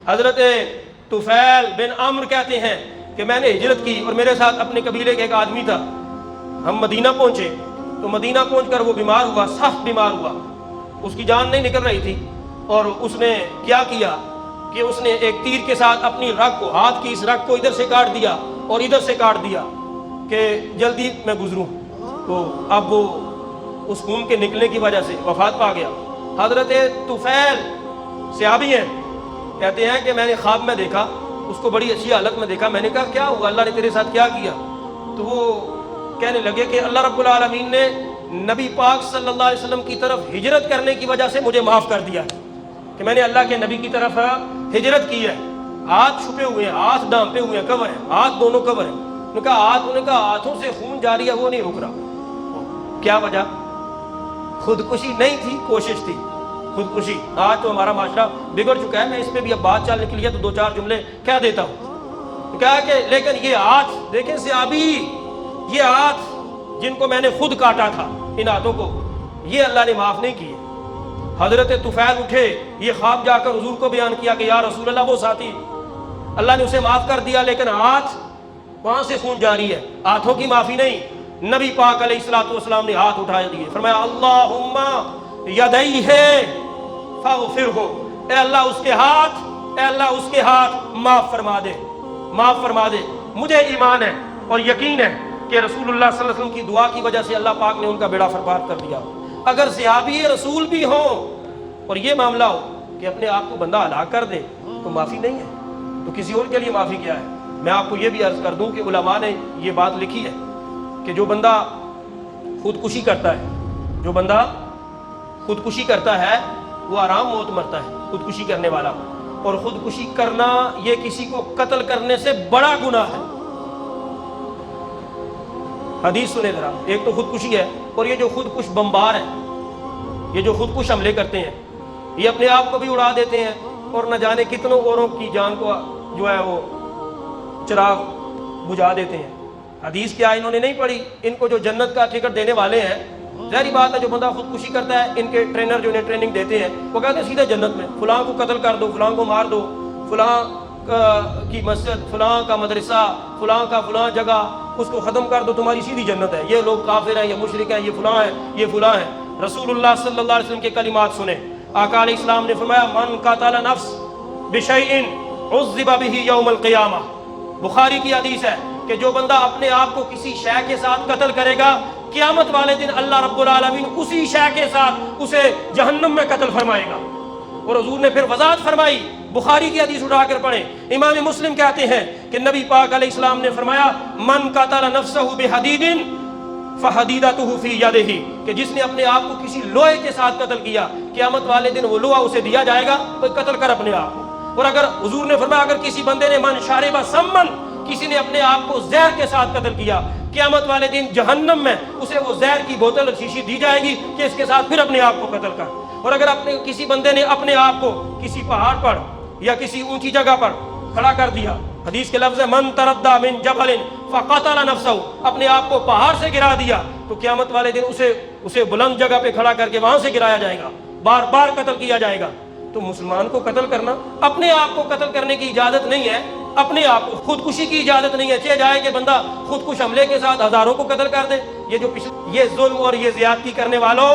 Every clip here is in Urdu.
حضرت طفیل بن عمرو کہتے ہیں کہ میں نے ہجرت کی اور میرے ساتھ اپنے قبیلے کا ایک آدمی تھا. ہم مدینہ پہنچے تو مدینہ پہنچ کر وہ بیمار ہوا، سخت بیمار ہوا. اس کی جان نہیں نکل رہی تھی اور اس نے کیا کیا کہ اس نے ایک تیر کے ساتھ اپنی رگ کو، ہاتھ کی اس رگ کو ادھر سے کاٹ دیا اور ادھر سے کاٹ دیا کہ جلدی میں گزروں. تو اب وہ اس خون کے نکلنے کی وجہ سے وفات پا گیا. حضرت طفیل صحابی ہیں، کہتے ہیں کہ میں نے خواب میں دیکھا اس کو بڑی اچھی حالت میں دیکھا. میں نے کہا کیا ہوا، اللہ نے تیرے ساتھ کیا کیا؟ تو وہ کہنے لگے کہ اللہ رب العالمین نے نبی پاک صلی اللہ علیہ وسلم کی طرف ہجرت کرنے کی وجہ سے مجھے معاف کر دیا ہے کہ میں نے اللہ کے نبی کی طرف ہجرت کی ہے. ہاتھ چھپے ہوئے ہیں، ہاتھ ڈانپے ہوئے ہیں، کور ہیں، ہاتھ دونوں کور ہیں. انہوں نے کہا ہاتھوں سے خون جاری ہے، وہ نہیں رک رہا. کیا وجہ؟ خودکشی نہیں تھی، کوشش تھی خودکشی. آج تو ہمارا معاشرہ بگڑ چکا ہے، میں اس پہ بھی اب بات چلنے کے لیے تو دو چار جملے کہہ دیتا ہوں. کہا کہ لیکن یہ ہاتھ دیکھیں صحابی، یہ ہاتھ جن کو میں نے خود کاٹا تھا، ان ہاتھوں کو یہ اللہ نے معاف نہیں کیے. حضرت طفیل اٹھے، یہ خواب جا کر حضور کو بیان کیا کہ یا رسول اللہ وہ ساتھی اللہ نے اسے معاف کر دیا لیکن ہاتھ وہاں سے خون جاری ہے. ہاتھوں کی معافی نہیں. نبی پاک علیہ الصلوۃ والسلام نے ہاتھ اٹھا دیے، فرمایا اللہم یدیہ فاغفرہ، اے اللہ اس کے ہاتھ، اے اللہ اس کے ہاتھ معاف فرما دے، معاف فرما دے. مجھے ایمان ہے اور یقین ہے کہ رسول اللہ صلی اللہ علیہ وسلم کی دعا کی وجہ سے اللہ پاک نے ان کا بیڑا برباد کر دیا. اگر صحابی رسول بھی ہوں اور یہ معاملہ ہو کہ اپنے آپ کو بندہ ہلاک کر دے تو معافی نہیں ہے، تو کسی اور کے لیے معافی کیا ہے؟ میں آپ کو یہ بھی عرض کر دوں کہ علماء نے یہ بات لکھی ہے کہ جو بندہ خودکشی کرتا ہے، جو بندہ خودکشی کرتا ہے وہ آرام موت مرتا ہے، خودکشی کرنے والا. اور خودکشی کرنا یہ کسی کو قتل کرنے سے بڑا گناہ ہے. حدیث سنیں ذرا. ایک تو خودکشی ہے، اور یہ جو خودکش بمبار ہیں، یہ جو خودکش حملے کرتے ہیں، یہ اپنے آپ کو بھی اڑا دیتے ہیں اور نہ جانے کتنوں اوروں کی جان کو جو ہے وہ چراغ بجھا دیتے ہیں. حدیث کیا انہوں نے نہیں پڑھی؟ ان کو جو جنت کا ٹکٹ دینے والے ہیں، ظاہری بات ہے جو بندہ خودکشی کرتا ہے، ان کے ٹرینر جو انہیں ٹریننگ دیتے ہیں وہ کہتے ہیں سیدھے جنت میں، فلاں کو قتل کر دو، فلاں کو مار دو، فلاں کی مسجد، فلاں کا مدرسہ، فلاں کا فلاں جگہ اس کو ختم کر دو، تمہاری سیدھی جنت ہے. یہ لوگ کافر ہیں، یہ مشرک ہیں، یہ فلاں ہیں، یہ فلاں ہیں. رسول اللہ صلی اللہ علیہ وسلم کے کلمات سنیں. آقا علیہ السلام نے فرمایا من قتل نفس بشیء عذب بہ یوم القیامہ. بخاری کی حدیث ہے کہ جو بندہ اپنے آپ کو کسی شے کے ساتھ قتل کرے گا، قیامت والے دن اللہ رب العالمین اسی شے کے ساتھ اسے جہنم میں قتل فرمائے گا. اور حضور نے پھر وضاحت فرمائی، بخاری کی حدیث اٹھا کر پڑھیں. امام مسلم کہتے ہیں کہ نبی پاک علیہ السلام نے فرمایا من قتل نفسہ بحدید فحدیدتہ فی یدہ، کہ جس نے اپنے آپ کو کسی لوہے کے ساتھ قتل کیا، قیامت والے دن وہ لوہا اسے دیا جائے گا، تو قتل کر اپنے آپ کو. اور اگر حضور نے فرمایا اگر کسی بندے نے من شارب سمن، کسی نے اپنے آپ کو زہر کے ساتھ قتل کیا، قیامت والے دن جہنم میں اسے وہ زہر کی بوتل شیشی دی جائے گی کہ اس کے ساتھ پھر اپنے آپ کو قتل کر. اور اگر کسی بندے نے اپنے آپ کو کسی پہاڑ پر یا کسی اونچی جگہ پر کھڑا کر دیا، حدیث کے لفظ ہے من تردى من جبل فقتل نفسه، اپنے آپ کو پہاڑ سے گرا دیا تو قیامت والے دن اسے بلند جگہ پہ کھڑا کر کے وہاں سے گرایا جائے گا، بار بار قتل کیا جائے گا. تو مسلمان کو قتل کرنا، اپنے آپ کو قتل کرنے کی اجازت نہیں ہے، اپنے آپ کو خودکشی کی اجازت نہیں ہے. چاہے جائے کہ بندہ خودکش حملے کے ساتھ ہزاروں کو قتل کر دے. یہ ظلم اور یہ زیادتی کرنے والوں،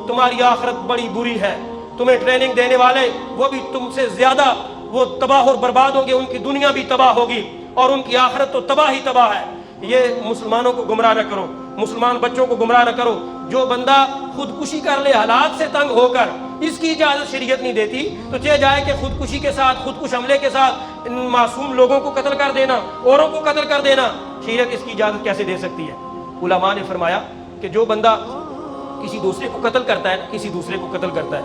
تمہاری آخرت بڑی بری ہے. تمہیں ٹریننگ دینے والے وہ بھی تم سے زیادہ وہ تباہ اور برباد ہوں گے، ان کی دنیا بھی تباہ ہوگی اور ان کی آخرت تو تباہ ہی تباہ ہے. یہ مسلمانوں کو گمراہ نہ کرو، مسلمان بچوں کو گمراہ نہ کرو. جو بندہ خودکشی کر لے حالات سے تنگ ہو کر، اس کی اجازت شریعت نہیں دیتی. تو چاہے جائے کہ خودکشی کے ساتھ، خودکش حملے کے ساتھ معصوم لوگوں کو قتل کر دینا، اوروں کو قتل کر دینا، شریعت اس کی اجازت کیسے دے سکتی ہے؟ علماء نے فرمایا کہ جو بندہ کسی دوسرے کو قتل کرتا ہے، کسی دوسرے کو قتل کرتا ہے،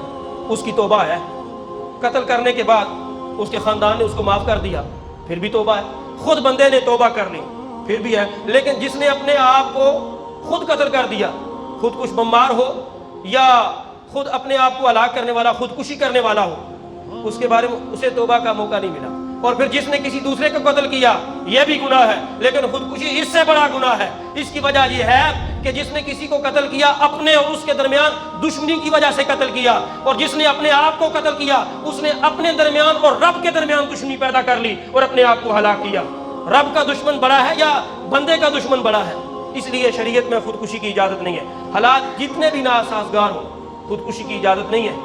اس کی توبہ ہے. قتل کرنے کے بعد اس کے خاندان نے اس کو معاف کر دیا، پھر بھی توبہ ہے. خود بندے نے توبہ کر لی، پھر بھی ہے. لیکن جس نے اپنے آپ کو خود قتل کر دیا، خودکش بمبار ہو یا خود اپنے آپ کو ہلاک کرنے والا، خودکشی کرنے والا ہو، اس کے بارے میں اسے توبہ کا موقع نہیں ملا. اور پھر جس نے کسی دوسرے کو قتل کیا، یہ بھی گناہ ہے، لیکن خودکشی اس سے بڑا گناہ ہے. اس کی وجہ یہ ہے کہ جس نے کسی کو قتل کیا اپنے اور اس کے درمیان دشمنی کی وجہ سے قتل کیا، اور جس نے اپنے آپ کو قتل کیا اس نے اپنے درمیان اور رب کے درمیان دشمنی پیدا کر لی اور اپنے آپ کو ہلاک کیا۔ رب کا دشمن بڑا ہے یا بندے کا دشمن بڑا ہے؟ اس لیے شریعت میں خودکشی کی اجازت نہیں ہے۔ حالات جتنے بھی ناسازگار ہوں، خودکشی کی اجازت نہیں ہے۔